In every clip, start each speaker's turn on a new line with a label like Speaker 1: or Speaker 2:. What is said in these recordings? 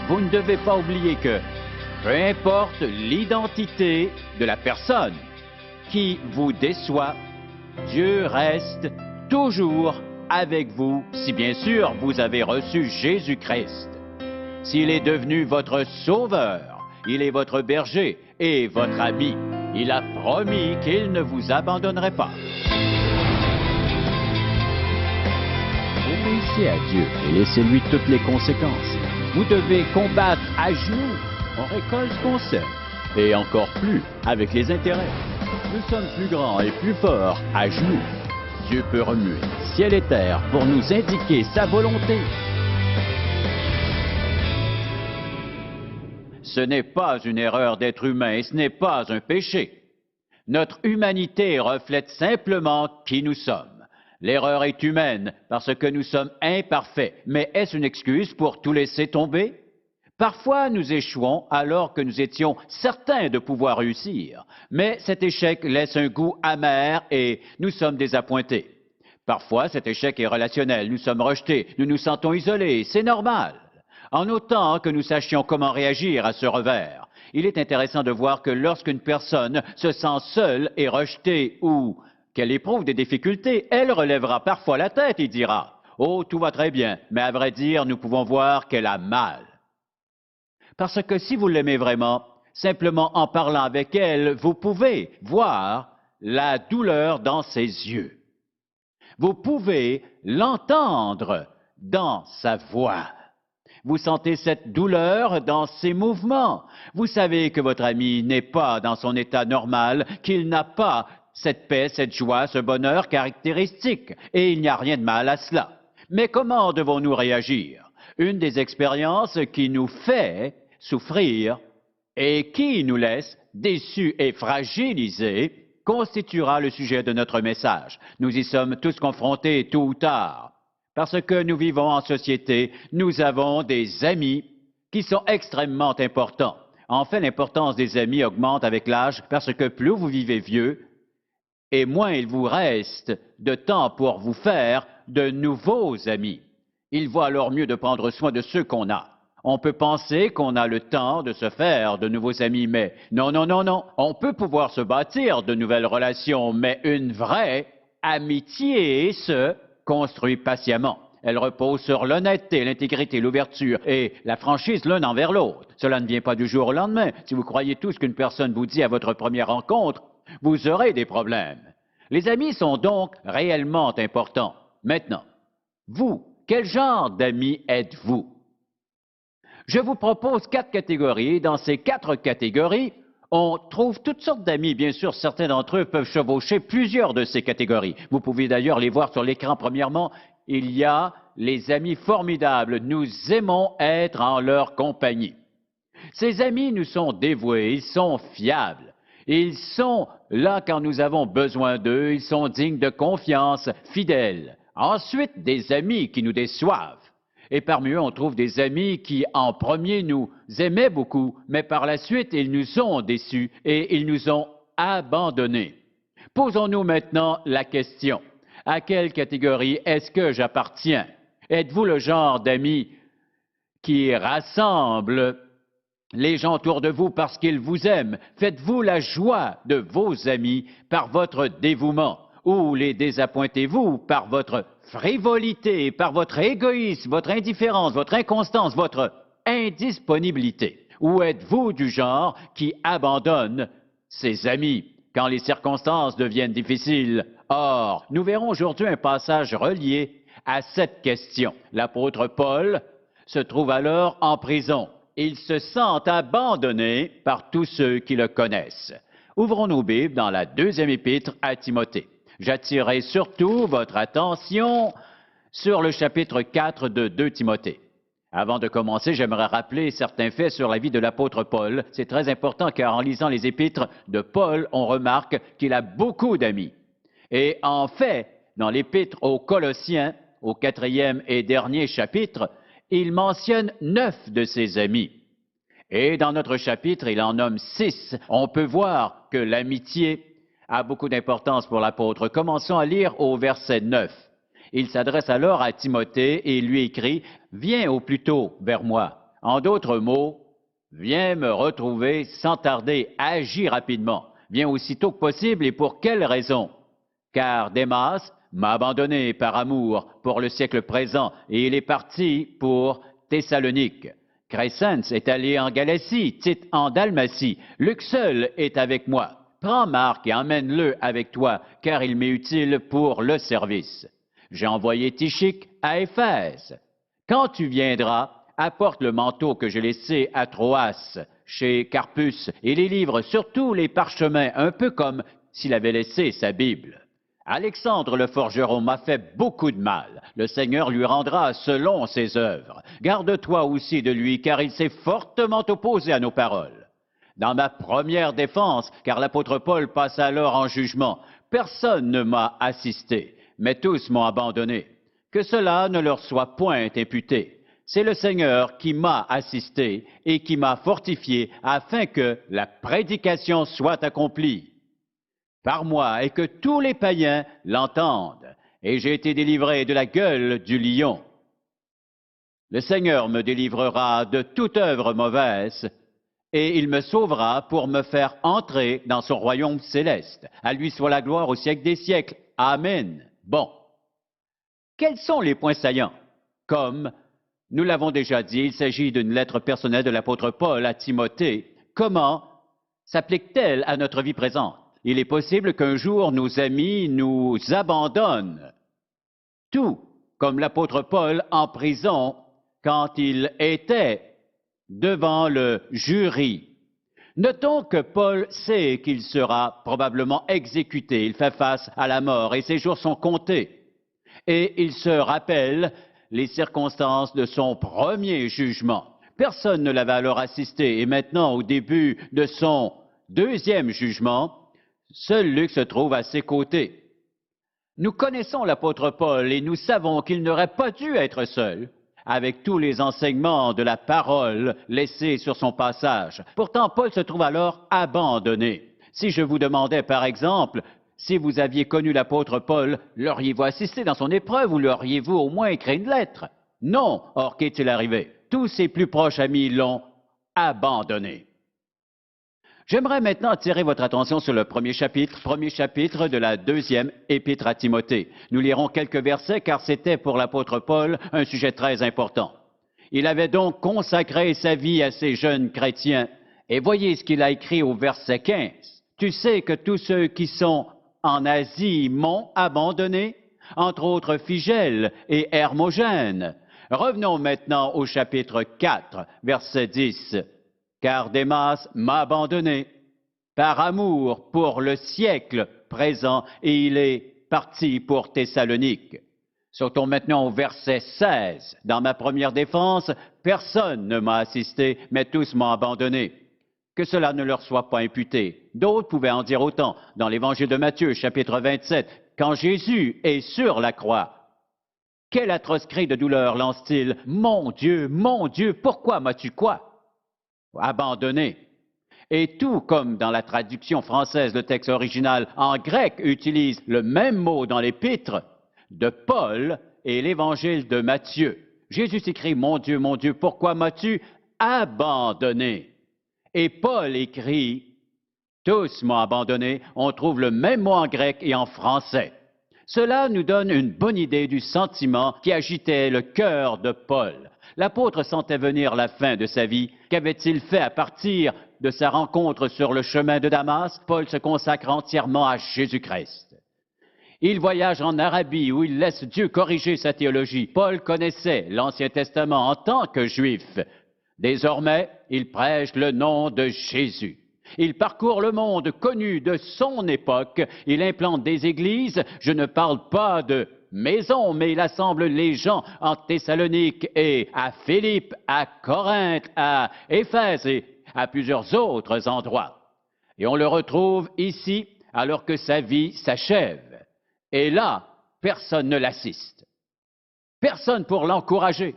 Speaker 1: vous ne devez pas oublier que, peu importe l'identité de la personne qui vous déçoit, Dieu reste toujours avec vous si bien sûr vous avez reçu Jésus-Christ. S'il est devenu votre sauveur, il est votre berger et votre ami. Il a promis qu'il ne vous abandonnerait pas. Obéissez à Dieu et laissez-lui toutes les conséquences. Vous devez combattre à genoux. On récolte ce qu'on sème. Et encore plus avec les intérêts. Nous sommes plus grands et plus forts à genoux. Dieu peut remuer ciel et terre pour nous indiquer sa volonté. Ce n'est pas une erreur d'être humain et ce n'est pas un péché. Notre humanité reflète simplement qui nous sommes. L'erreur est humaine parce que nous sommes imparfaits. Mais est-ce une excuse pour tout laisser tomber? Parfois, nous échouons alors que nous étions certains de pouvoir réussir. Mais cet échec laisse un goût amer et nous sommes désappointés. Parfois, cet échec est relationnel. Nous sommes rejetés, nous nous sentons isolés. C'est normal. En autant que nous sachions comment réagir à ce revers, il est intéressant de voir que lorsqu'une personne se sent seule et rejetée ou qu'elle éprouve des difficultés, elle relèvera parfois la tête et dira « Oh, tout va très bien », mais à vrai dire, nous pouvons voir qu'elle a mal. Parce que si vous l'aimez vraiment, simplement en parlant avec elle, vous pouvez voir la douleur dans ses yeux. Vous pouvez l'entendre dans sa voix. Vous sentez cette douleur dans ses mouvements. Vous savez que votre ami n'est pas dans son état normal, qu'il n'a pas cette paix, cette joie, ce bonheur caractéristique. Et il n'y a rien de mal à cela. Mais comment devons-nous réagir? Une des expériences qui nous fait souffrir et qui nous laisse déçus et fragilisés constituera le sujet de notre message. Nous y sommes tous confrontés tôt ou tard. Parce que nous vivons en société, nous avons des amis qui sont extrêmement importants. En fait, l'importance des amis augmente avec l'âge parce que plus vous vivez vieux, et moins il vous reste de temps pour vous faire de nouveaux amis. Il vaut alors mieux de prendre soin de ceux qu'on a. On peut penser qu'on a le temps de se faire de nouveaux amis, mais non, non, non, non. On peut pouvoir se bâtir de nouvelles relations, mais une vraie amitié se construit patiemment. Elle repose sur l'honnêteté, l'intégrité, l'ouverture et la franchise l'un envers l'autre. Cela ne vient pas du jour au lendemain. Si vous croyez tout ce qu'une personne vous dit à votre première rencontre, vous aurez des problèmes. Les amis sont donc réellement importants. Maintenant, vous, quel genre d'amis êtes-vous? Je vous propose 4 catégories. Dans ces 4 catégories, on trouve toutes sortes d'amis. Bien sûr, certains d'entre eux peuvent chevaucher plusieurs de ces catégories. Vous pouvez d'ailleurs les voir sur l'écran. Premièrement, il y a les amis formidables. Nous aimons être en leur compagnie. Ces amis nous sont dévoués, ils sont fiables. Ils sont là quand nous avons besoin d'eux, ils sont dignes de confiance, fidèles. Ensuite, des amis qui nous déçoivent. Et parmi eux, on trouve des amis qui, en premier, nous aimaient beaucoup, mais par la suite, ils nous ont déçus et ils nous ont abandonnés. Posons-nous maintenant la question. À quelle catégorie est-ce que j'appartiens? Êtes-vous le genre d'amis qui rassemble les gens autour de vous parce qu'ils vous aiment? Faites-vous la joie de vos amis par votre dévouement? Ou les désappointez-vous par votre frivolité, par votre égoïsme, votre indifférence, votre inconstance, votre indisponibilité? Ou êtes-vous du genre qui abandonne ses amis quand les circonstances deviennent difficiles? Or, nous verrons aujourd'hui un passage relié à cette question. L'apôtre Paul se trouve alors en prison. Il se sent abandonné par tous ceux qui le connaissent. Ouvrons nos Bibles dans la 2e épître à Timothée. J'attirerai surtout votre attention sur le chapitre 4 de 2 Timothée. Avant de commencer, j'aimerais rappeler certains faits sur la vie de l'apôtre Paul. C'est très important car en lisant les épîtres de Paul, on remarque qu'il a beaucoup d'amis. Et en fait, dans l'épître aux Colossiens, au 4e et dernier chapitre, il mentionne 9 de ses amis. Et dans notre chapitre, il en nomme 6. On peut voir que l'amitié a beaucoup d'importance pour l'apôtre. Commençons à lire au verset 9. Il s'adresse alors à Timothée et lui écrit « Viens au plus tôt vers moi, En d'autres mots, viens me retrouver sans tarder, agis rapidement, viens aussitôt que possible et pour quelle raison? Car Démas m'a abandonné par amour pour le siècle présent et il est parti pour Thessalonique. Crescens est allé en Galatie, Tite en Dalmatie, Luc seul est avec moi. Prends Marc et emmène-le avec toi, car il m'est utile pour le service. J'ai envoyé Tychique à Éphèse. Quand tu viendras, apporte le manteau que j'ai laissé à Troas, chez Carpus, et les livres, surtout les parchemins, un peu comme s'il avait laissé sa Bible. Alexandre le forgeron m'a fait beaucoup de mal. Le Seigneur lui rendra selon ses œuvres. Garde-toi aussi de lui, car il s'est fortement opposé à nos paroles. Dans ma première défense, car l'apôtre Paul passe alors en jugement, personne ne m'a assisté, mais tous m'ont abandonné. Que cela ne leur soit point imputé. C'est le Seigneur qui m'a assisté et qui m'a fortifié afin que la prédication soit accomplie par moi et que tous les païens l'entendent. Et j'ai été délivré de la gueule du lion. Le Seigneur me délivrera de toute œuvre mauvaise et il me sauvera pour me faire entrer dans son royaume céleste. À lui soit la gloire au siècle des siècles. Amen. Bon. Quels sont les points saillants? Comme nous l'avons déjà dit, il s'agit d'une lettre personnelle de l'apôtre Paul à Timothée. Comment s'applique-t-elle à notre vie présente? Il est possible qu'un jour nos amis nous abandonnent. Tout comme l'apôtre Paul en prison quand il était devant le jury. Notons que Paul sait qu'il sera probablement exécuté. Il fait face à la mort et ses jours sont comptés. Et il se rappelle les circonstances de son premier jugement. Personne ne l'avait alors assisté et maintenant, au début de son deuxième jugement, seul Luc se trouve à ses côtés. Nous connaissons l'apôtre Paul et nous savons qu'il n'aurait pas dû être seul avec tous les enseignements de la parole laissés sur son passage. Pourtant, Paul se trouve alors abandonné. Si je vous demandais, par exemple, si vous aviez connu l'apôtre Paul, l'auriez-vous assisté dans son épreuve ou l'auriez-vous au moins écrit une lettre? Non. Or, qu'est-il arrivé? Tous ses plus proches amis l'ont abandonné. J'aimerais maintenant attirer votre attention sur le premier chapitre de la deuxième épître à Timothée. Nous lirons quelques versets car c'était pour l'apôtre Paul un sujet très important. Il avait donc consacré sa vie à ces jeunes chrétiens. Et voyez ce qu'il a écrit au verset 15. Tu sais que tous ceux qui sont en Asie m'ont abandonné, entre autres Phygèle et Hermogène. Revenons maintenant au chapitre 4, verset 10. Car Démas m'a abandonné par amour pour le siècle présent et il est parti pour Thessalonique. Sautons maintenant au verset 16. Dans ma première défense, personne ne m'a assisté, mais tous m'ont abandonné. Que cela ne leur soit pas imputé. D'autres pouvaient en dire autant. Dans l'évangile de Matthieu, chapitre 27, quand Jésus est sur la croix, quel atroce cri de douleur lance-t-il? Mon Dieu, pourquoi m'as-tu quoi? Abandonné. Et tout comme dans la traduction française, le texte original en grec utilise le même mot dans l'épître de Paul et l'évangile de Matthieu. Jésus s'écrit, mon Dieu, pourquoi m'as-tu abandonné? Et Paul écrit, tous m'ont abandonné. On trouve le même mot en grec et en français. Cela nous donne une bonne idée du sentiment qui agitait le cœur de Paul. L'apôtre sentait venir la fin de sa vie. Qu'avait-il fait à partir de sa rencontre sur le chemin de Damas? Paul se consacre entièrement à Jésus-Christ. Il voyage en Arabie où il laisse Dieu corriger sa théologie. Paul connaissait l'Ancien Testament en tant que juif. Désormais, il prêche le nom de Jésus. Il parcourt le monde connu de son époque. Il implante des églises. Je ne parle pas de maison, mais il assemble les gens en Thessalonique et à Philippe, à Corinthe, à Éphèse et à plusieurs autres endroits. Et on le retrouve ici alors que sa vie s'achève. Et là, personne ne l'assiste. Personne pour l'encourager.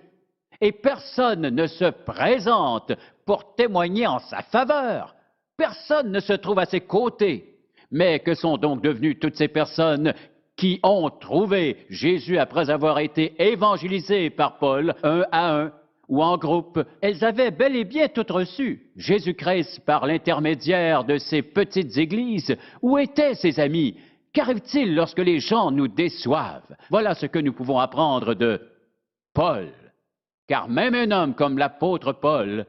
Speaker 1: Et personne ne se présente pour témoigner en sa faveur. Personne ne se trouve à ses côtés. Mais que sont donc devenues toutes ces personnes qui ont trouvé Jésus après avoir été évangélisés par Paul un à un? ou en groupe, elles avaient bel et bien toutes reçu Jésus-Christ par l'intermédiaire de ces petites églises. Où étaient ses amis? Qu'arrive-t-il lorsque les gens nous déçoivent? Voilà ce que nous pouvons apprendre de Paul. Car même un homme comme l'apôtre Paul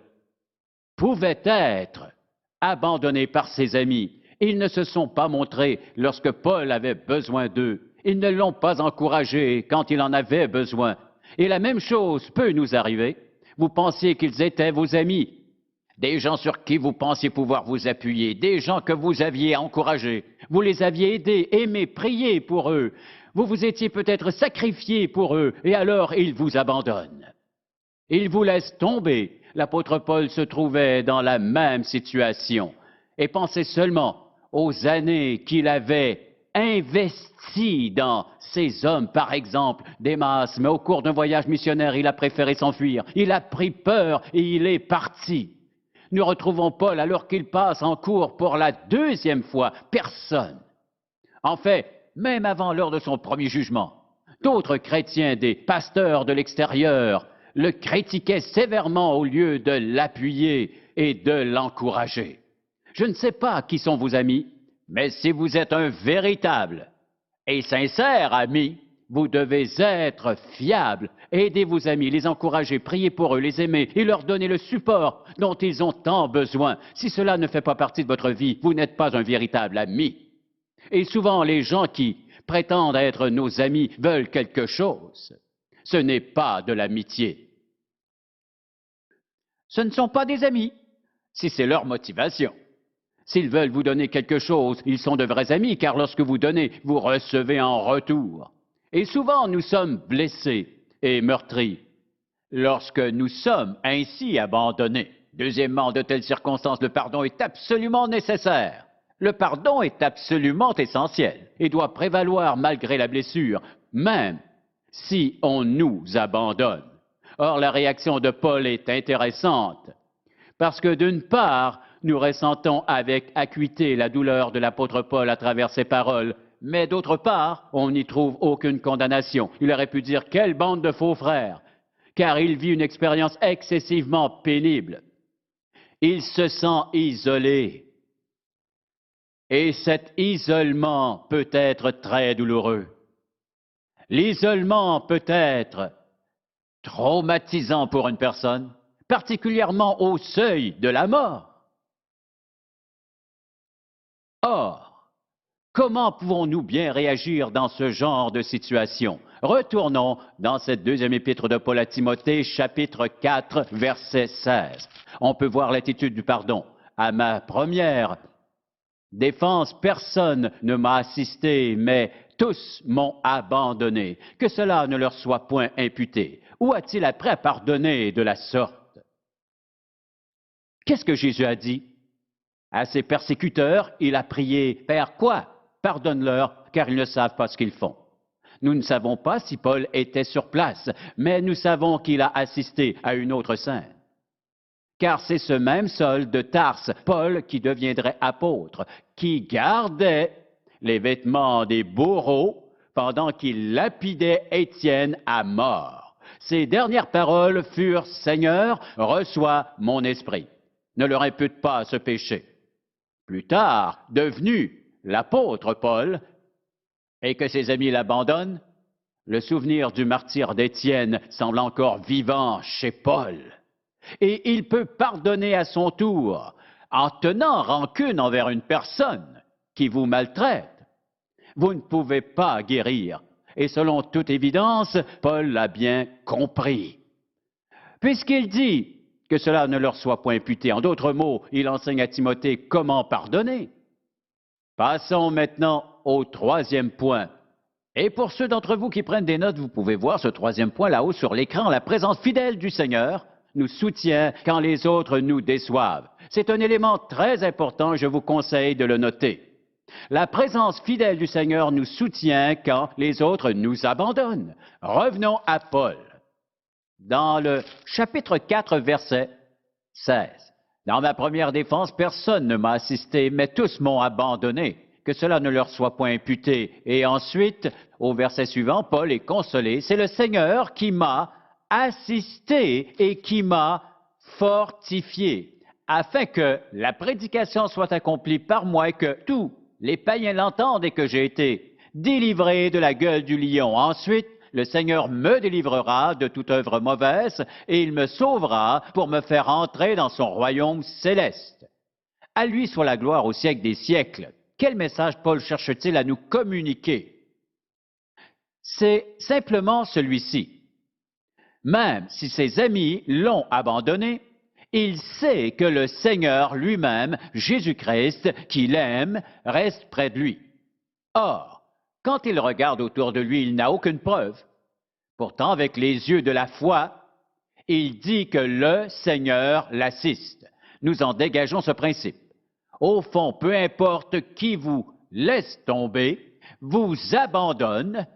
Speaker 1: pouvait être abandonné par ses amis. Ils ne se sont pas montrés lorsque Paul avait besoin d'eux. Ils ne l'ont pas encouragé quand il en avait besoin. Et la même chose peut nous arriver. Vous pensiez qu'ils étaient vos amis, des gens sur qui vous pensiez pouvoir vous appuyer, des gens que vous aviez encouragés. Vous les aviez aidés, aimés, priés pour eux. Vous vous étiez peut-être sacrifiés pour eux, et alors ils vous abandonnent. Ils vous laissent tomber. L'apôtre Paul se trouvait dans la même situation. Et pensez seulement aux années qu'il avait investi dans ces hommes, par exemple, Démas, mais au cours d'un voyage missionnaire, il a préféré s'enfuir. Il a pris peur et il est parti. Nous retrouvons Paul alors qu'il passe en cours pour la deuxième fois. Personne. En fait, même avant l'heure de son premier jugement, d'autres chrétiens, des pasteurs de l'extérieur, le critiquaient sévèrement au lieu de l'appuyer et de l'encourager. Je ne sais pas qui sont vos amis, mais si vous êtes un véritable et sincère ami, vous devez être fiable. Aidez vos amis, les encourager, priez pour eux, les aimer et leur donner le support dont ils ont tant besoin. Si cela ne fait pas partie de votre vie, vous n'êtes pas un véritable ami. Et souvent, les gens qui prétendent être nos amis veulent quelque chose. Ce n'est pas de l'amitié. Ce ne sont pas des amis, si c'est leur motivation. S'ils veulent vous donner quelque chose, ils sont de vrais amis, car lorsque vous donnez, vous recevez en retour. Et souvent, nous sommes blessés et meurtris lorsque nous sommes ainsi abandonnés. Deuxièmement, de telles circonstances, le pardon est absolument nécessaire. Le pardon est absolument essentiel et doit prévaloir malgré la blessure, même si on nous abandonne. Or, la réaction de Paul est intéressante, parce que d'une part, nous ressentons avec acuité la douleur de l'apôtre Paul à travers ses paroles, mais d'autre part, on n'y trouve aucune condamnation. Il aurait pu dire « quelle bande de faux frères », car il vit une expérience excessivement pénible. Il se sent isolé. Et cet isolement peut être très douloureux. L'isolement peut être traumatisant pour une personne, particulièrement au seuil de la mort. Or, comment pouvons-nous bien réagir dans ce genre de situation? Retournons dans cette deuxième épître de Paul à Timothée, chapitre 4, verset 16. On peut voir l'attitude du pardon. À ma première défense, personne ne m'a assisté, mais tous m'ont abandonné. Que cela ne leur soit point imputé. Où a-t-il appris à pardonner de la sorte? Qu'est-ce que Jésus a dit? À ses persécuteurs, il a prié, « Père, quoi? Pardonne-leur, car ils ne savent pas ce qu'ils font. » Nous ne savons pas si Paul était sur place, mais nous savons qu'il a assisté à une autre scène. Car c'est ce même Saul de Tarse, Paul, qui deviendrait apôtre, qui gardait les vêtements des bourreaux pendant qu'il lapidait Étienne à mort. Ses dernières paroles furent « Seigneur, reçois mon esprit. » Ne leur impute pas ce péché. Plus tard, devenu l'apôtre Paul, et que ses amis l'abandonnent, le souvenir du martyre d'Étienne semble encore vivant chez Paul. Et il peut pardonner à son tour en tenant rancune envers une personne qui vous maltraite. Vous ne pouvez pas guérir. Et selon toute évidence, Paul l'a bien compris. Puisqu'il dit que cela ne leur soit point imputé. En d'autres mots, il enseigne à Timothée comment pardonner. Passons maintenant au troisième point. Et pour ceux d'entre vous qui prennent des notes, vous pouvez voir ce troisième point là-haut sur l'écran. La présence fidèle du Seigneur nous soutient quand les autres nous déçoivent. C'est un élément très important, je vous conseille de le noter. La présence fidèle du Seigneur nous soutient quand les autres nous abandonnent. Revenons à Paul. Dans le chapitre 4, verset 16. Dans ma première défense, personne ne m'a assisté, mais tous m'ont abandonné. Que cela ne leur soit point imputé. Et ensuite, au verset suivant, Paul est consolé. C'est le Seigneur qui m'a assisté et qui m'a fortifié, afin que la prédication soit accomplie par moi et que tous les païens l'entendent et que j'ai été délivré de la gueule du lion. Ensuite, le Seigneur me délivrera de toute œuvre mauvaise et il me sauvera pour me faire entrer dans son royaume céleste. À lui soit la gloire au siècle des siècles. Quel message Paul cherche-t-il à nous communiquer? C'est simplement celui-ci. Même si ses amis l'ont abandonné, il sait que le Seigneur lui-même, Jésus-Christ, qu'il aime, reste près de lui. Or, quand il regarde autour de lui, il n'a aucune preuve. Pourtant, avec les yeux de la foi, il dit que le Seigneur l'assiste. Nous en dégageons ce principe. Au fond, peu importe qui vous laisse tomber, vous abandonne,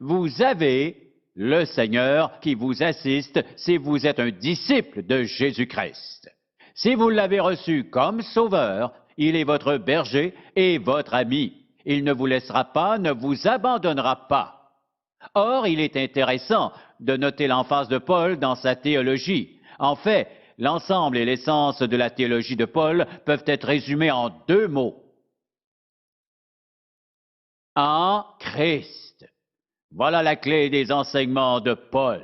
Speaker 1: vous avez le Seigneur qui vous assiste si vous êtes un disciple de Jésus-Christ. Si vous l'avez reçu comme sauveur, il est votre berger et votre ami. Il ne vous laissera pas, ne vous abandonnera pas. Or, il est intéressant de noter l'emphase de Paul dans sa théologie. En fait, l'ensemble et l'essence de la théologie de Paul peuvent être résumés en deux mots. En Christ. Voilà la clé des enseignements de Paul.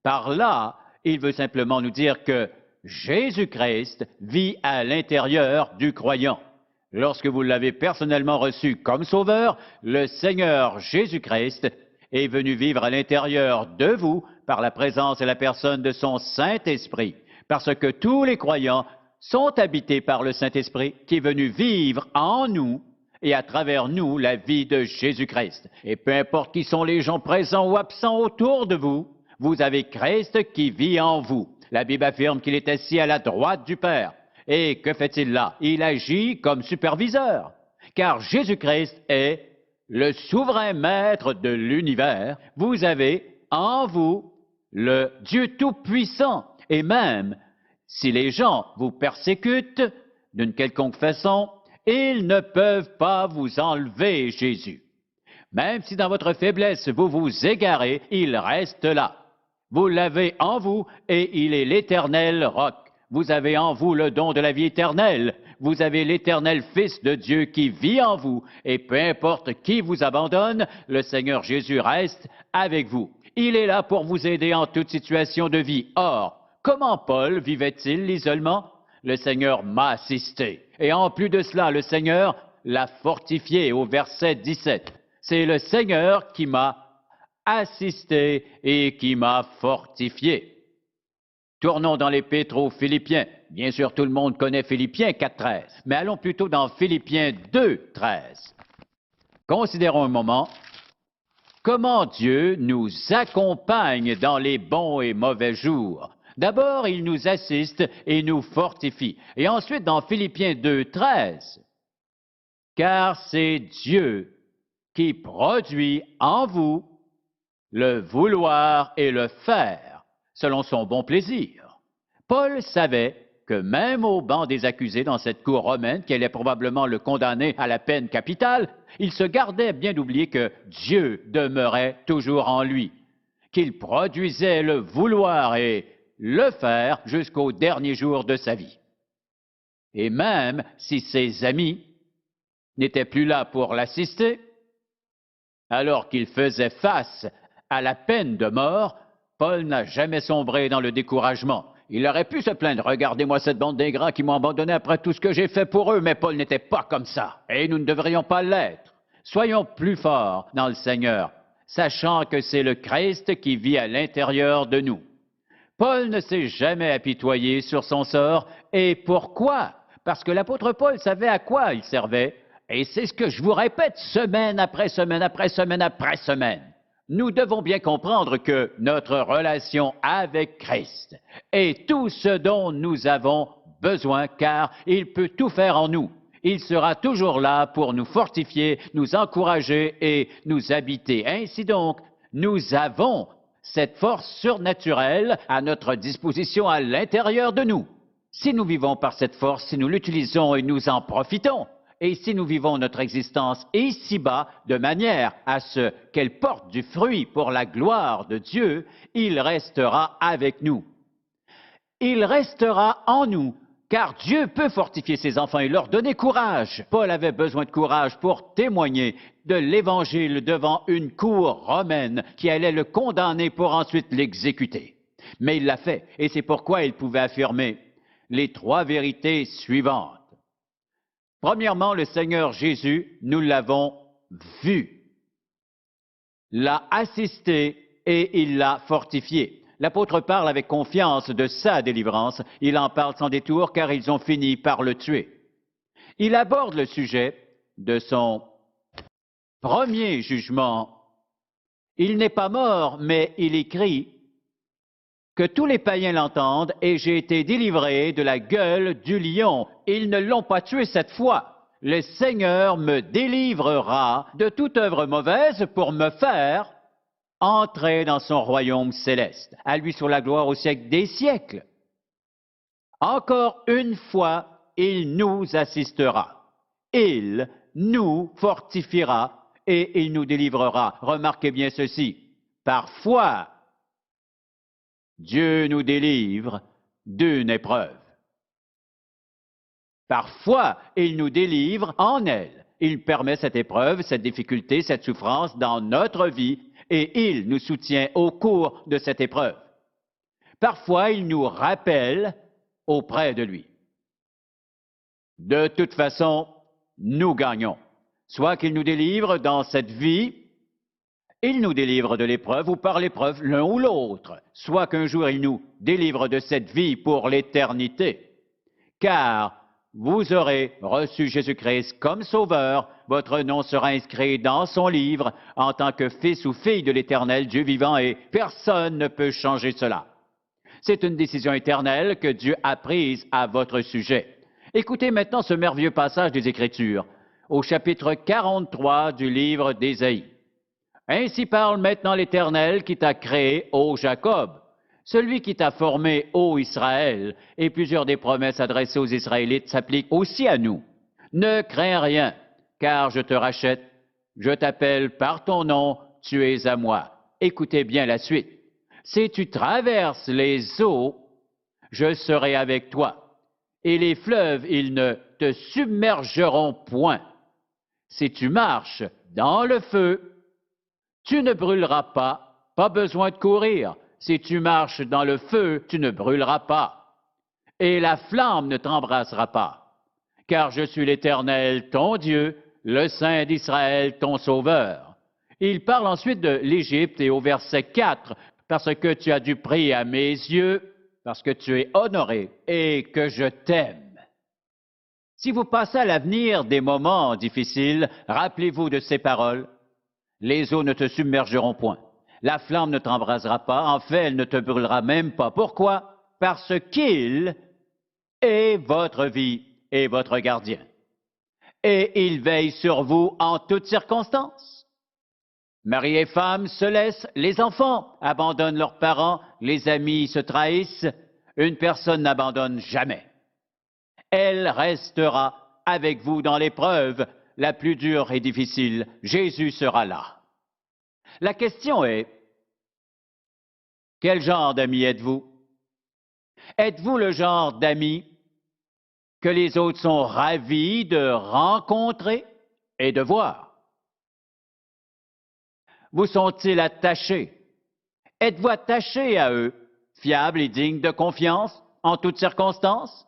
Speaker 1: Par là, il veut simplement nous dire que Jésus-Christ vit à l'intérieur du croyant. Lorsque vous l'avez personnellement reçu comme sauveur, le Seigneur Jésus-Christ est venu vivre à l'intérieur de vous par la présence et la personne de son Saint-Esprit, parce que tous les croyants sont habités par le Saint-Esprit qui est venu vivre en nous et à travers nous la vie de Jésus-Christ. Et peu importe qui sont les gens présents ou absents autour de vous, vous avez Christ qui vit en vous. La Bible affirme qu'il est assis à la droite du Père. Et que fait-il là? Il agit comme superviseur, car Jésus-Christ est le souverain maître de l'univers. Vous avez en vous le Dieu Tout-Puissant. Et même si les gens vous persécutent d'une quelconque façon, ils ne peuvent pas vous enlever Jésus. Même si dans votre faiblesse vous vous égarez, il reste là. Vous l'avez en vous et il est l'éternel roc. Vous avez en vous le don de la vie éternelle. Vous avez l'éternel Fils de Dieu qui vit en vous. Et peu importe qui vous abandonne, le Seigneur Jésus reste avec vous. Il est là pour vous aider en toute situation de vie. Or, comment Paul vivait-il l'isolement? Le Seigneur m'a assisté. Et en plus de cela, le Seigneur l'a fortifié au verset 17. C'est le Seigneur qui m'a assisté et qui m'a fortifié. Tournons dans l'Épître aux Philippiens. Bien sûr, tout le monde connaît Philippiens 4.13, mais allons plutôt dans Philippiens 2.13. Considérons un moment comment Dieu nous accompagne dans les bons et mauvais jours. D'abord, il nous assiste et nous fortifie. Et ensuite, dans Philippiens 2.13, car c'est Dieu qui produit en vous le vouloir et le faire, selon son bon plaisir. Paul savait que même au banc des accusés dans cette cour romaine, qui allait probablement le condamner à la peine capitale, il se gardait bien d'oublier que Dieu demeurait toujours en lui, qu'il produisait le vouloir et le faire jusqu'au dernier jour de sa vie. Et même si ses amis n'étaient plus là pour l'assister, alors qu'il faisait face à la peine de mort, Paul n'a jamais sombré dans le découragement. Il aurait pu se plaindre, « Regardez-moi cette bande d'ingrats qui m'ont abandonné après tout ce que j'ai fait pour eux », mais Paul n'était pas comme ça, et nous ne devrions pas l'être. Soyons plus forts dans le Seigneur, sachant que c'est le Christ qui vit à l'intérieur de nous. Paul ne s'est jamais apitoyé sur son sort. Et pourquoi? Parce que l'apôtre Paul savait à quoi il servait. Et c'est ce que je vous répète semaine après semaine après semaine après semaine. Nous devons bien comprendre que notre relation avec Christ est tout ce dont nous avons besoin, car il peut tout faire en nous. Il sera toujours là pour nous fortifier, nous encourager et nous habiter. Ainsi donc, nous avons cette force surnaturelle à notre disposition à l'intérieur de nous. Si nous vivons par cette force, si nous l'utilisons et nous en profitons, Et si nous vivons notre existence ici-bas de manière à ce qu'elle porte du fruit pour la gloire de Dieu, il restera avec nous. Il restera en nous, car Dieu peut fortifier ses enfants et leur donner courage. Paul avait besoin de courage pour témoigner de l'Évangile devant une cour romaine qui allait le condamner pour ensuite l'exécuter. Mais il l'a fait, et c'est pourquoi il pouvait affirmer les 3 vérités suivantes. Premièrement, le Seigneur Jésus, nous l'avons vu, l'a assisté et il l'a fortifié. L'apôtre parle avec confiance de sa délivrance. Il en parle sans détour car ils ont fini par le tuer. Il aborde le sujet de son premier jugement. Il n'est pas mort, mais il écrit que tous les païens l'entendent et j'ai été délivré de la gueule du lion. Ils ne l'ont pas tué cette fois. Le Seigneur me délivrera de toute œuvre mauvaise pour me faire entrer dans son royaume céleste. À lui soit la gloire au siècle des siècles. Encore une fois, il nous assistera. Il nous fortifiera et il nous délivrera. Remarquez bien ceci. Parfois, Dieu nous délivre d'une épreuve. Parfois, il nous délivre en elle. Il permet cette épreuve, cette difficulté, cette souffrance dans notre vie et il nous soutient au cours de cette épreuve. Parfois, il nous rappelle auprès de lui. De toute façon, nous gagnons. Soit qu'il nous délivre dans cette vie, il nous délivre de l'épreuve ou par l'épreuve, l'un ou l'autre. Soit qu'un jour il nous délivre de cette vie pour l'éternité. Car vous aurez reçu Jésus-Christ comme Sauveur, votre nom sera inscrit dans son livre en tant que fils ou fille de l'Éternel Dieu vivant et personne ne peut changer cela. C'est une décision éternelle que Dieu a prise à votre sujet. Écoutez maintenant ce merveilleux passage des Écritures, au chapitre 43 du livre d'Ésaïe. Ainsi parle maintenant l'Éternel qui t'a créé, ô Jacob, celui qui t'a formé, ô Israël, et plusieurs des promesses adressées aux Israélites s'appliquent aussi à nous. Ne crains rien, car je te rachète, je t'appelle par ton nom, tu es à moi. Écoutez bien la suite. Si tu traverses les eaux, je serai avec toi, et les fleuves, ils ne te submergeront point. Si tu marches dans le feu, tu ne brûleras pas besoin de courir. Si tu marches dans le feu, tu ne brûleras pas. Et la flamme ne t'embrassera pas. Car je suis l'Éternel, ton Dieu, le Saint d'Israël, ton Sauveur. Il parle ensuite de l'Égypte et au verset 4, parce que tu as du prix à mes yeux, parce que tu es honoré et que je t'aime. Si vous passez à l'avenir des moments difficiles, rappelez-vous de ces paroles. Les eaux ne te submergeront point. La flamme ne t'embrasera pas. En fait, elle ne te brûlera même pas. Pourquoi? Parce qu'il est votre vie et votre gardien. Et il veille sur vous en toutes circonstances. Mari et femme se laissent, les enfants abandonnent leurs parents, les amis se trahissent. Une personne n'abandonne jamais. Elle restera avec vous dans l'épreuve la plus dure et difficile. Jésus sera là. La question est, quel genre d'ami êtes-vous? Êtes-vous le genre d'ami que les autres sont ravis de rencontrer et de voir? Vous sont-ils attachés? Êtes-vous attaché à eux, fiable et digne de confiance en toutes circonstances?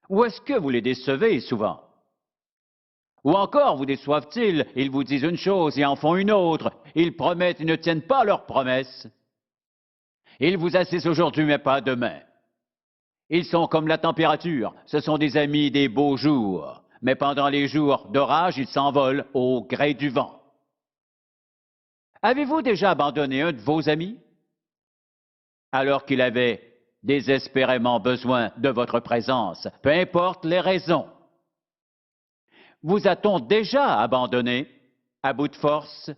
Speaker 1: Ou est-ce que vous les décevez souvent? Ou encore vous déçoivent-ils? Ils vous disent une chose et en font une autre. Ils promettent et ne tiennent pas leurs promesses. Ils vous assistent aujourd'hui mais pas demain. Ils sont comme la température. Ce sont des amis des beaux jours. Mais pendant les jours d'orage, ils s'envolent au gré du vent. Avez-vous déjà abandonné un de vos amis alors qu'il avait désespérément besoin de votre présence, peu importe les raisons? Vous a-t-on déjà abandonné, à bout de force,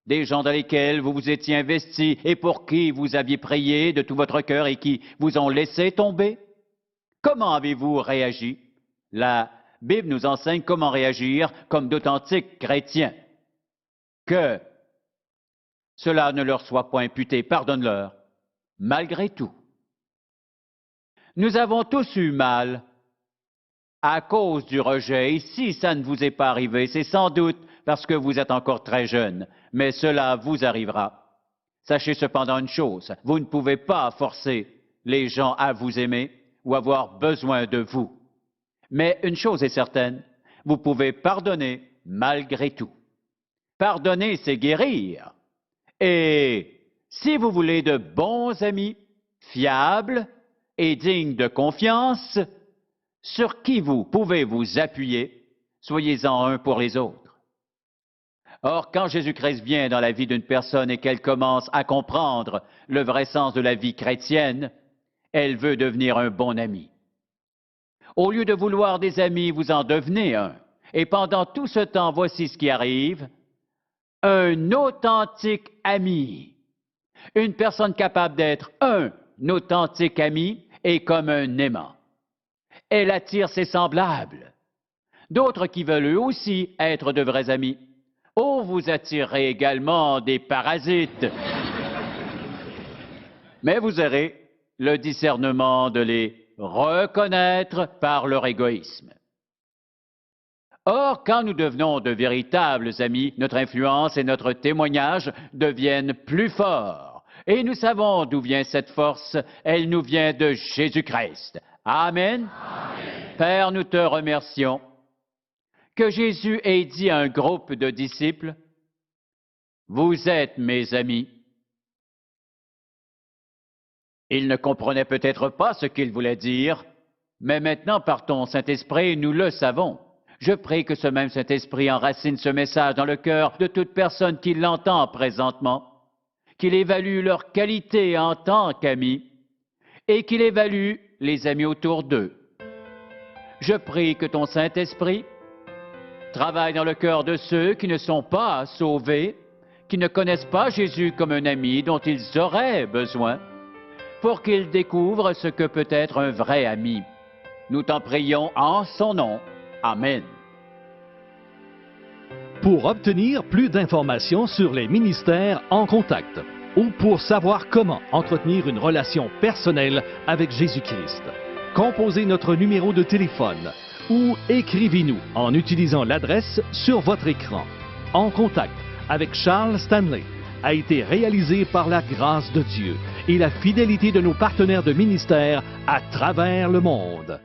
Speaker 1: des gens dans lesquels vous vous étiez investi et pour qui vous aviez prié de tout votre cœur et qui vous ont laissé tomber? Comment avez-vous réagi? La Bible nous enseigne comment réagir comme d'authentiques chrétiens. Que cela ne leur soit point imputé, pardonne-leur, malgré tout. Nous avons tous eu mal à cause du rejet. Et si ça ne vous est pas arrivé, c'est sans doute parce que vous êtes encore très jeune, mais cela vous arrivera. Sachez cependant une chose, vous ne pouvez pas forcer les gens à vous aimer ou avoir besoin de vous. Mais une chose est certaine, vous pouvez pardonner malgré tout. Pardonner, c'est guérir. Et si vous voulez de bons amis, fiables et dignes de confiance, sur qui vous pouvez vous appuyer, soyez-en un pour les autres. Or, quand Jésus-Christ vient dans la vie d'une personne et qu'elle commence à comprendre le vrai sens de la vie chrétienne, elle veut devenir un bon ami. Au lieu de vouloir des amis, vous en devenez un. Et pendant tout ce temps, voici ce qui arrive. Un authentique ami. Une personne capable d'être un authentique ami est comme un aimant. Elle attire ses semblables. D'autres qui veulent eux aussi être de vrais amis. Oh, vous attirez également des parasites. Mais vous aurez le discernement de les reconnaître par leur égoïsme. Or, quand nous devenons de véritables amis, notre influence et notre témoignage deviennent plus forts. Et nous savons d'où vient cette force. Elle nous vient de Jésus-Christ. Amen. Amen. Père, nous te remercions que Jésus ait dit à un groupe de disciples, « Vous êtes mes amis ». Ils ne comprenaient peut-être pas ce qu'il voulait dire, mais maintenant, par ton Saint-Esprit, nous le savons. Je prie que ce même Saint-Esprit enracine ce message dans le cœur de toute personne qui l'entend présentement, qu'il évalue leur qualité en tant qu'amis et qu'il évalue les amis autour d'eux. Je prie que ton Saint-Esprit travaille dans le cœur de ceux qui ne sont pas sauvés, qui ne connaissent pas Jésus comme un ami dont ils auraient besoin, pour qu'ils découvrent ce que peut être un vrai ami. Nous t'en prions en son nom. Amen.
Speaker 2: Pour obtenir plus d'informations sur les ministères en contact ou pour savoir comment entretenir une relation personnelle avec Jésus-Christ, composez notre numéro de téléphone ou écrivez-nous en utilisant l'adresse sur votre écran. En contact avec Charles Stanley a été réalisé par la grâce de Dieu et la fidélité de nos partenaires de ministère à travers le monde.